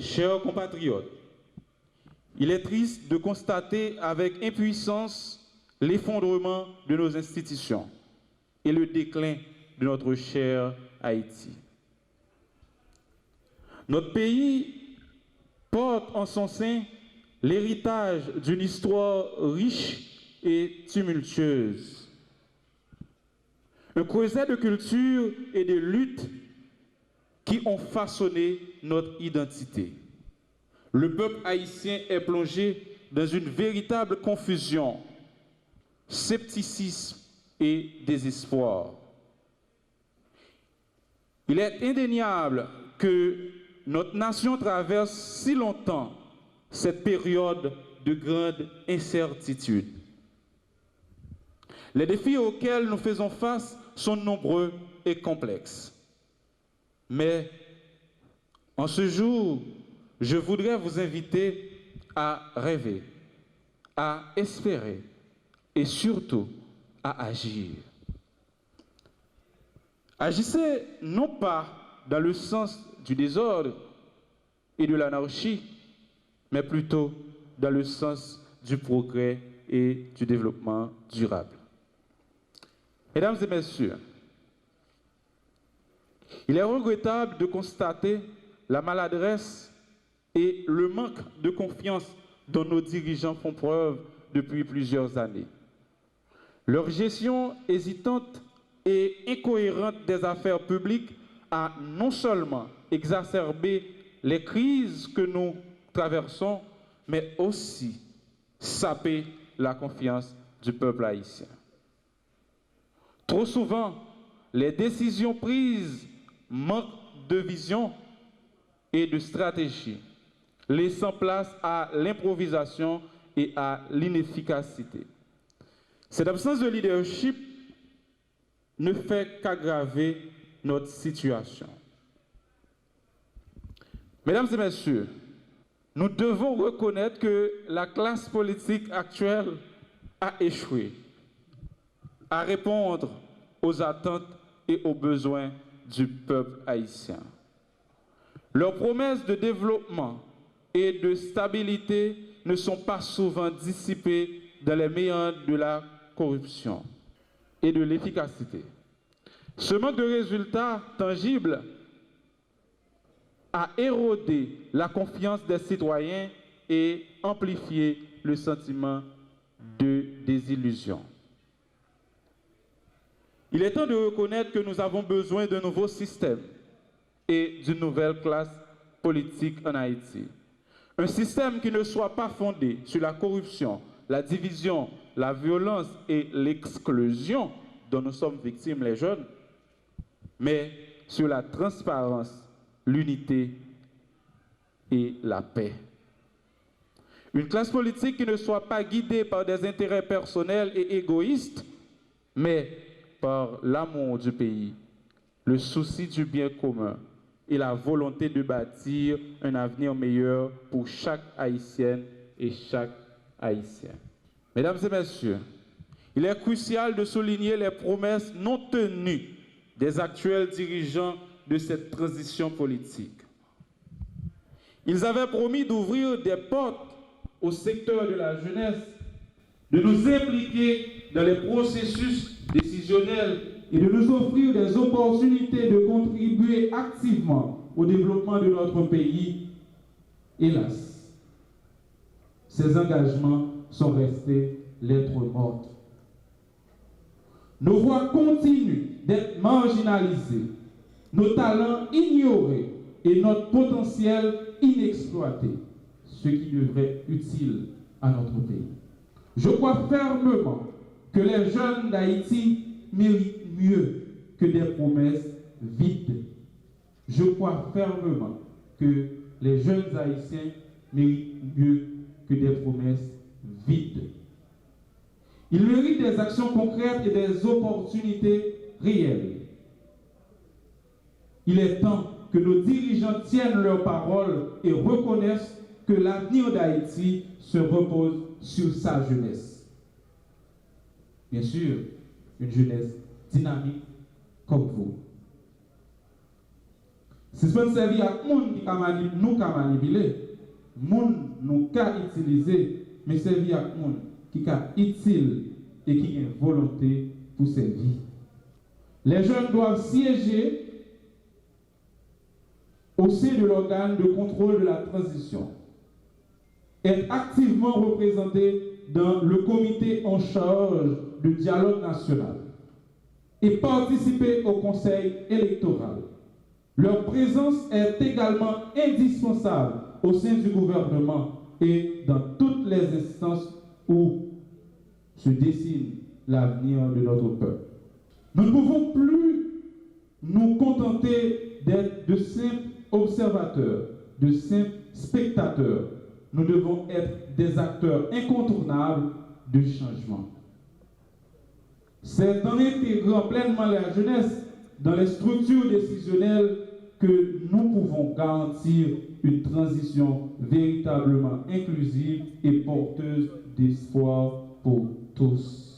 Chers compatriotes, il est triste de constater avec impuissance l'effondrement de nos institutions et le déclin de notre cher Haïti. Notre pays porte en son sein l'héritage d'une histoire riche et tumultueuse. Un creuset de culture et de luttes qui ont façonné notre identité. Le peuple haïtien est plongé dans une véritable confusion, scepticisme et désespoir. Il est indéniable que notre nation traverse si longtemps cette période de grande incertitude. Les défis auxquels nous faisons face sont nombreux et complexes. Mais en ce jour, je voudrais vous inviter à rêver, à espérer et surtout à agir. Agissez non pas dans le sens du désordre et de l'anarchie, mais plutôt dans le sens du progrès et du développement durable. Mesdames et messieurs, il est regrettable de constater la maladresse et le manque de confiance dont nos dirigeants font preuve depuis plusieurs années. Leur gestion hésitante et incohérente des affaires publiques a non seulement exacerbé les crises que nous traversons, mais aussi sapé la confiance du peuple haïtien. Trop souvent, les décisions prises manquent de vision et de stratégie, laissant place à l'improvisation et à l'inefficacité. Cette absence de leadership ne fait qu'aggraver notre situation. Mesdames et messieurs, nous devons reconnaître que la classe politique actuelle a échoué à répondre aux attentes et aux besoins du peuple haïtien. Leurs promesses de développement et de stabilité ne sont pas souvent dissipées dans les méandres de la corruption et de l'efficacité. Ce manque de résultats tangibles a érodé la confiance des citoyens et amplifié le sentiment de désillusion. Il est temps de reconnaître que nous avons besoin d'un nouveau système et d'une nouvelle classe politique en Haïti. Un système qui ne soit pas fondé sur la corruption, la division, la violence et l'exclusion dont nous sommes victimes les jeunes, mais sur la transparence, l'unité et la paix. Une classe politique qui ne soit pas guidée par des intérêts personnels et égoïstes, mais par l'amour du pays, le souci du bien commun et la volonté de bâtir un avenir meilleur pour chaque Haïtienne et chaque Haïtien. Mesdames et messieurs, il est crucial de souligner les promesses non tenues des actuels dirigeants de cette transition politique. Ils avaient promis d'ouvrir des portes au secteur de la jeunesse, de nous impliquer dans les processus décisionnels et de nous offrir des opportunités de contribuer activement au développement de notre pays. Hélas, ces engagements sont restés lettres mortes. Nos voix continuent d'être marginalisées, nos talents ignorés et notre potentiel inexploité, ce qui devrait être utile à notre pays. Je crois fermement que les jeunes d'Haïti méritent mieux que des promesses vides. Je crois fermement que les jeunes Haïtiens méritent mieux que des promesses vides. Ils méritent des actions concrètes et des opportunités réelles. Il est temps que nos dirigeants tiennent leurs paroles et reconnaissent que l'avenir d'Haïti se repose sur sa jeunesse. Bien sûr, une jeunesse dynamique comme vous. Suspend servi à monde qui nous manipuler, monde nous ka utiliser, mais servi à monde qui ka utile et qui a une volonté pour servir. Les jeunes doivent siéger au sein de l'organe de contrôle de la transition, être activement représentés dans le comité en charge du dialogue national et participer au conseil électoral. Leur présence est également indispensable au sein du gouvernement et dans toutes les instances où se dessine l'avenir de notre peuple. Nous ne pouvons plus nous contenter d'être de simples observateurs, de simples spectateurs. Nous devons être des acteurs incontournables du changement. C'est en intégrant pleinement la jeunesse dans les structures décisionnelles que nous pouvons garantir une transition véritablement inclusive et porteuse d'espoir pour tous.